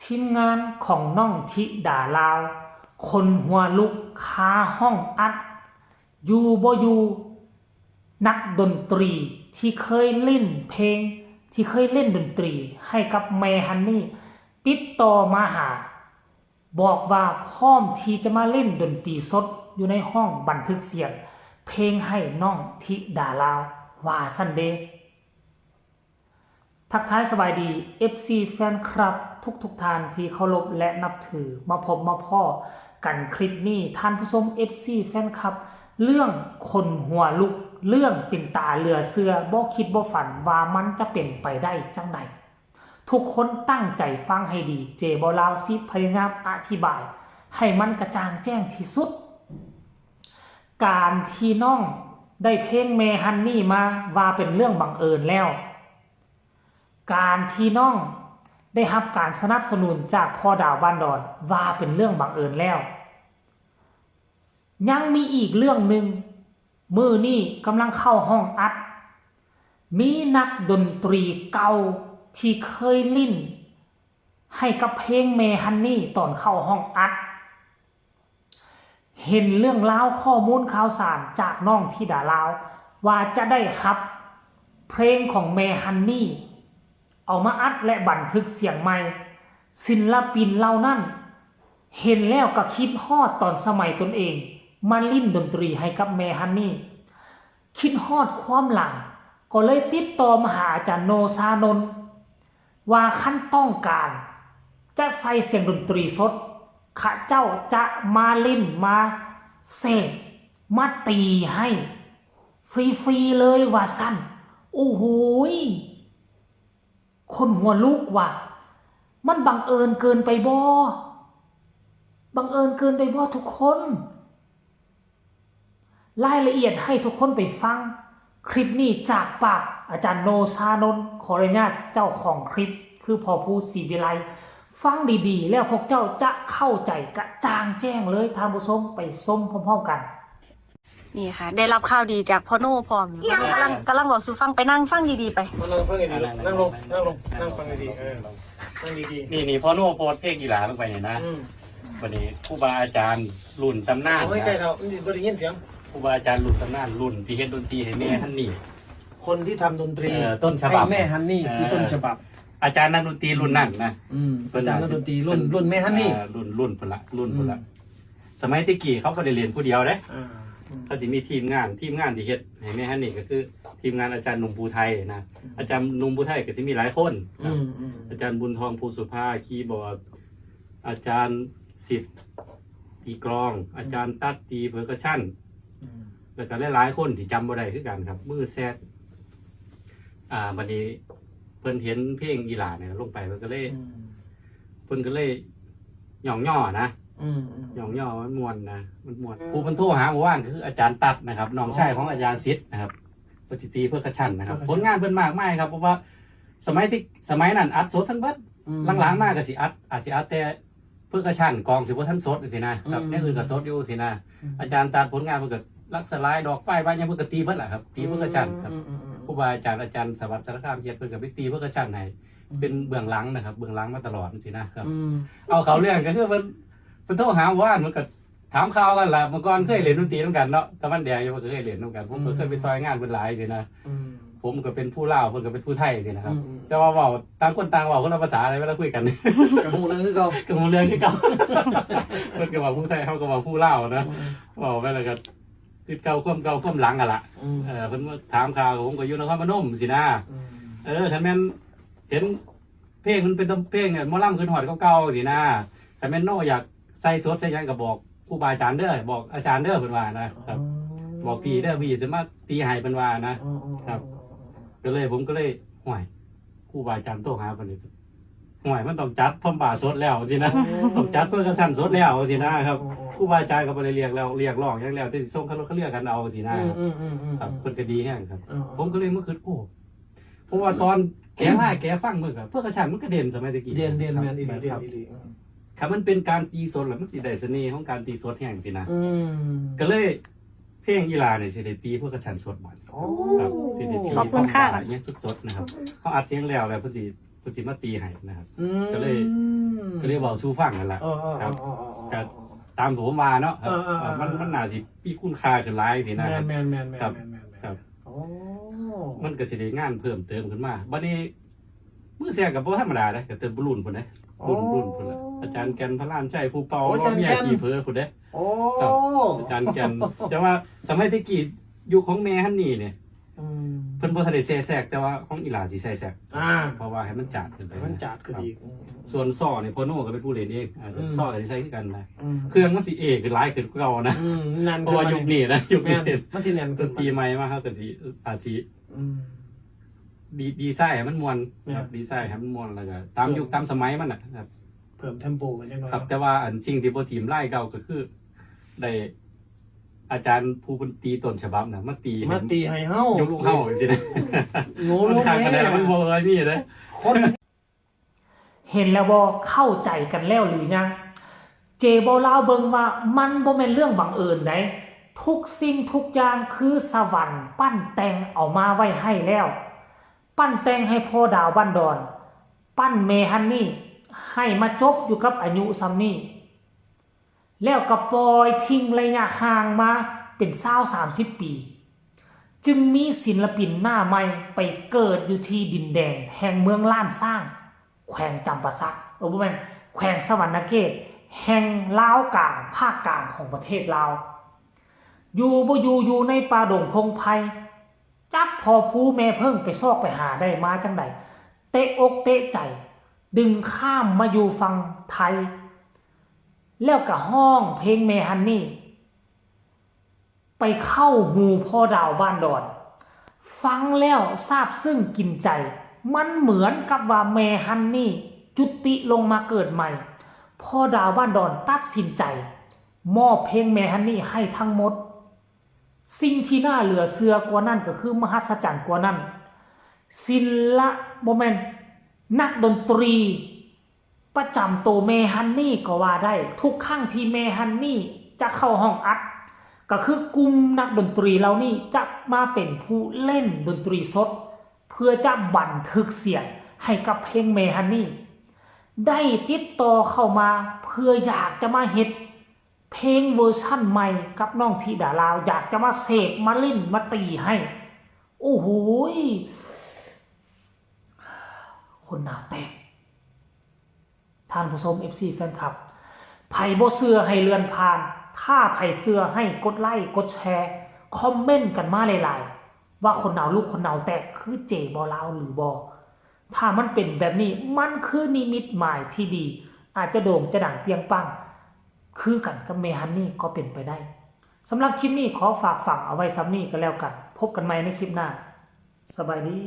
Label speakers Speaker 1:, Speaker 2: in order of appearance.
Speaker 1: ทีมงานของน้องธิดาลาวคนหัวลุกคาห้องอัดอยู่บ่อยู่นักดนตรีที่เคยเล่นเพลงที่เคยเล่นดนตรีให้กับแม่ฮันนี่ติดต่อมาหาบอกว่าพร้อมที่จะมาเล่นดนตรีสดอยู่ในห้องบันทึกเสียงเพลงให้น้องธิดาลาวว่าซันเดย์ทักทายสบายดี FC แฟนคลับทุกท่านที่เคารพและนับถือมาพบมาพ่อกันคลิปนี้ท่านผู้ชม FC แฟนคลับเรื่องคนหัวลุกเรื่องเป็นตาเหลือเสือบ่คิดบ่ฝันว่ามันจะเป็นไปได้จังใดทุกคนตั้งใจฟังให้ดีเจบอลาวซิพยายามอธิบายให้มันกระจ่างแจ้งที่สุดการที่น้องได้เพลงเมฮันนี่มาว่าเป็นเรื่องบังเอิญแล้วการที่น้องได้รับการสนับสนุนจากพ่อดาวบ้านดอนว่าเป็นเรื่องบังเอิญแล้วยังมีอีกเรื่องหนึ่งมือนี่กำลังเข้าห้องอัดมีนักดนตรีเก่าที่เคยเล่นให้กับเพลงเมฮันนี่ตอนเข้าห้องอัดเห็นเรื่องราวข้อมูลข่าวสารจากน้องธิดาลาวว่าจะได้รับเพลงของเมฮันนี่เอามาอัดและบันทึกเสียงใหม่ศิลปินเหล่านั้นเห็นแล้วก็คิดฮอดตอนสมัยตนเองมาลิ้นดนตรีให้กับเมฮันนี่คิดฮอดความหลังก็เลยติดต่อมาหาอาจารย์โนซานนท์ว่าขั้นต้องการจะใส่เสียงดนตรีสดข้าเจ้าจะมาเล่นมาเสกมาตีให้ฟรีๆเลยว่าสั้นโอ้โหคนหัวลุกว่ะมันบังเอิญเกินไปบ่บังเอิญเกินไปบ่ทุกคนรายละเอียดให้ทุกคนไปฟังคลิปนี้จากปากอาจารย์โนชานนท์ขออนุญาตเจ้าของคลิปคือพอผู้ศรีวิไลฟังดีๆแล้วพวกเจ้าจะเข้าใจกระจ่างแจ้งเลยท่านผู้ชมไปส้มพร้อมๆกัน
Speaker 2: นี่ค่ะได้รับข่าวดีจากพ่อโน่พร้อมกำลังบอกสู่ฟังไปนั่งฟังดีๆไป
Speaker 3: มานั่งฟังดีๆนั่งลงนั่งฟังดีๆนั่งดี
Speaker 4: ๆนี่พ่อโน่โพสเพลงกีฬาลงไปเนี่ยนะวันนี้ครูบาอาจารย์รุ่นตำนาน
Speaker 3: โอ้ยใกล้เราไม่ได้ยินเสียง
Speaker 4: ครูบาอาจารย์รุ่นตำนานรุ่นที่เฮ็ดดนตรีให้แม่ฮันนี่
Speaker 3: คนที่ทำดนตรี
Speaker 4: ต้นฉบับ
Speaker 3: ให้แม่ฮันนี่คือต้นฉบับ
Speaker 4: อาจารย์นักดนตรีรุ่นนั่นนะ
Speaker 3: อาจารย์นักดนตรีรุ่นแม่ฮันนี่
Speaker 4: รุ่นพุ่นละสมัยตะกี้เขาก็ได้เรียนผู้เดียวเด้เขาจะมีทีมงานที่เฮ็ดให้แม่ฮันนี่ก็คือทีมงานอาจารย์หนุ่มภูไทยนะอาจารย์หนุ่มภูไทยก็สิมีหลายคนอาจารย์บุญทองภูสุภาคีย์บอร์ดอาจารย์สิทธิ์ตีกลองอาจารย์ตัดตีเพอร์คัชชั่นแล้วก็หลายๆคนที่จำบ่ได้คือกันครับมือแซดวันนี้เพิ่นเห็นเพลงกีฬาเนี่ยลงไปเพิ่นก็เลยหย่องย่อนะหย่องย่อมันมวนนะมันมวนครูเพิ่นโทรหาเมื่อวานคืออาจารย์ตัดนะครับน้องชายของอาจารย์สิทธิ์นะครับปฏิตีเพื่อคัชชั่นนะครับผลงานเพิ่นมากมายครับเพราะว่าสมัยนั้นอัดสดทั้งเบิดหลังๆมากก็สิอาจสิอัดแต่เพื่อกระชั้นกองสิบ่ทันสดสินะครับเนี่ยอื่นก็สดอยู่สินะอาจารย์ตัดผลงานเพิ่นก็ลักสลายดอกไฟบ้านยังเพิ่นก็ตีเพิ่นล่ะครับตีเพื่อกระชั้นครับครูบาอาจารย์สวัสดิ์สารคามเฮ็ดเพิ่นก็ไปตีเพื่อกระชั้นให้เป็นเบื้องหลังนะครับเบื้องหลังมาตลอดสินะครับเอาเขาเรื่องก็คือเพิ่นโทรหาว่ามันก็ถามข่าวกันล่ะเมื่อก่อนเคยเล่นดนตรีนำกันเนาะตะวันแดงยังบ่เคยเล่นนำกันผมก็เคยไปซอยงานเพิ่นหลายสินะผมก็เป็นผู้ลาวเพิ่นก็เป็นผู้ไทยสินะครับแต่ว่าเว้าต่างคนต่างเว้าคนละภาษาอะไรเวลาคุยกัน
Speaker 3: กับฮู้เรื่องคือเก่า
Speaker 4: กับฮู้เรื่องคือเก่าเพิ่นก็เว้าผู้ไทยเฮาก็เว้าผู้ลาวนะเว้าไปแล้วก็คิดเก่าความหลังอ่ะล่ะเพิ่นมาถามข่าวผมก็อยู่นครพนมสินะถ้าแม่นเห็นเพลงมันเป็นเพลงเนี่ยหมอลำขึ้นฮอดเก่าๆสินะถ้าแม่นโนอยากใส่สดใส่หยังก็บอกครูบาอาจารย์เด้อบอกอาจารย์เด้อเพิ่นว่านะครับบอกพี่เด้อพี่สิมาตีให้เพิ่นว่านะครับผมก็เลยห่วยครูบาอาจารย์โทรหาเพิ่นนี่ห่วยมันต้องจัดพร้อมป่าสดแล้วสินะต้องจัดเพื่อกระสั่นสดแล้วสินะครับครูบาอาจารย์ก็บ่ได้เรียกร้องหยังแล้วแต่สิส่งเขาเรียกกันเอาสินะครับเพิ่นก็ดีแฮงครับผมก็เลยมาคิดโอ้เพราะว่าตอนแกฟังมื้อก็เพื่อกระสั่นมันก็เด่นสมัยตะกี้
Speaker 3: เด่นแม่นอีหลีเด่นอีหลี
Speaker 4: ครับมันเป็นการตีสดแล้วมันสิได้เสน่ห์ของการตีสดแห้งสินะก็เลยเพลงกีฬาเนี่ยสิได้ตีพวกกระชันสดบ่อยครับสิได้ตีต้องการอย่างสดๆนะครับเขาอัดเสียงแล้วเพิ่นสิมาตีให้นะครับก็เลย ก็เลยบอกสู้ฟังกันละครับก็ตามผมมาเนาะมันน่าสิพี่คุณค่าขึ้นหลายสินะแมนครับมันก็สิได้งานเพิ่มเติมขึ้นมาบัดนี้มือเสียกับบ่ธรรมดาเด้ก็เติมบุรุ่นพุ่นเด้รุ่นพุ่นละอาจารย์แก่นพระลานชัยผู้เป่าล้อเมียขี่เผลอพุ่นเด้ครับอาจารย์แก่นแต่ว่าสมัยตะกี้ยุคของแม่ฮั่นนี่เนี่ยเพิ่นบ่ทันได้แทรกแต่ว่าของอีหลาสิแทรกเพราะว่าให้มันจัดขึ้นไป
Speaker 3: มันจัดขึ้นอีก
Speaker 4: ส่วนซ้อนี่พ่อโน่ก็เป็นผู้เล่นเองซ้อก็สิใช้คือกันนะเครื่องมันสิเอกขึ้นหลายขึ้นกว่าเก่านะเพราะว่ายุคนี้นะยุคนี้
Speaker 3: มันสิแน่นขึ้น
Speaker 4: ปีใหม่มาเฮาก็สิอาจสิดีไซน์ให้มันม่วนครับดีไซน์ให้มันม่วนแล้วก็ตามยุคตามสมัยมันน่ะครับ
Speaker 3: เพิ่มเทมโปกันจังหน่อย
Speaker 4: ครับแต่ว่าอันสิ่งที่บ่ทีมไล่เก่าก็คือได้อาจารย์ผู้บันตีต้นฉบับน่ะมาตี
Speaker 3: ให้เฮาย
Speaker 4: กลูกเฮาจังซี่นะ
Speaker 3: โง่ลูกแม่
Speaker 4: มันบ่เคยมีเด้
Speaker 3: คน
Speaker 1: เห็นแล้วบ่เข้าใจกันแล้วหรือยังเจบ่เล่าเบิ่งว่ามันบ่แม่นเรื่องบังเอิญไดทุกสิ่งทุกอย่างคือสวรรค์ปั้นแต่งเอามาไว้ให้แล้วปั้นแต่งให้พ่อดาวบ้านดอนปั้นเมฮันนี่ให้มาจบอยู่กับอายุซ้ำนี่แล้วก็ปล่อยทิ้งระยะห่างมาเป็น20-30 ปีจึงมีศิลปินหน้าใหม่ไปเกิดอยู่ที่ดินแดงแห่งเมืองล้านสร้างแขวงจำปาสักบ่แม่นแขวงสวรรณเขตแห่งลาวกลางภาคกลางของประเทศลาวอยู่บ่อยู่ในป่าดงพงไพจักพอผู้แม่เพิ่งไปซอกไปหาได้มาจังใดเตะอกเตะใจดึงข้ามมาอยู่ฝั่งไทยแล้วก็ห้องเพลงเมฮันนี่ไปเข้าหูพ่อดาวบ้านดอนฟังแล้วซาบซึ้งกินใจมันเหมือนกับว่าเมฮันนี่จุติลงมาเกิดใหม่พ่อดาวบ้านดอนตัดสินใจมอบเพลงเมฮันนี่ให้ทั้งหมดสิ่งที่น่าเหลือเชื่อกว่านั้นก็คือมหัศจรรย์กว่านั้นศิลปะนักดนตรีประจำโตเมฮันนี่ก็ว่าได้ทุกครั้งที่เมฮันนี่จะเข้าห้องอัดก็คือกลุ่มนักดนตรีเหล่านี้จะมาเป็นผู้เล่นดนตรีสดเพื่อจะบันทึกเสียงให้กับเพลงเมฮันนี่ได้ติดต่อเข้ามาเพื่ออยากจะมาเฮ็ดเพลงเวอร์ชั่นใหม่กับน้องธิดาลาวอยากจะมาเสพมาเล่นมาตีให้โอ้โหคนหนาวแตกท่านผู้ชม FC แฟนคลับไผบ่เชื่อให้เลื่อนผ่านถ้าไผเชื่อให้กดไลค์กดแชร์คอมเมนต์กันมาหลายๆว่าคนหนาวลูกคนหนาวแตกคือเจบ่ลาวหรือบ่ถ้ามันเป็นแบบนี้มันคือนิมิตหมายที่ดีอาจจะโด่งจะดังเปียงปังคือกันกับเมฮันนี่ก็เป็นไปได้สำหรับคลิปนี้ขอฝากฝังเอาไว้ซ้ำนี้ก็แล้วกันพบกันใหม่ในคลิปหน้าสบายดี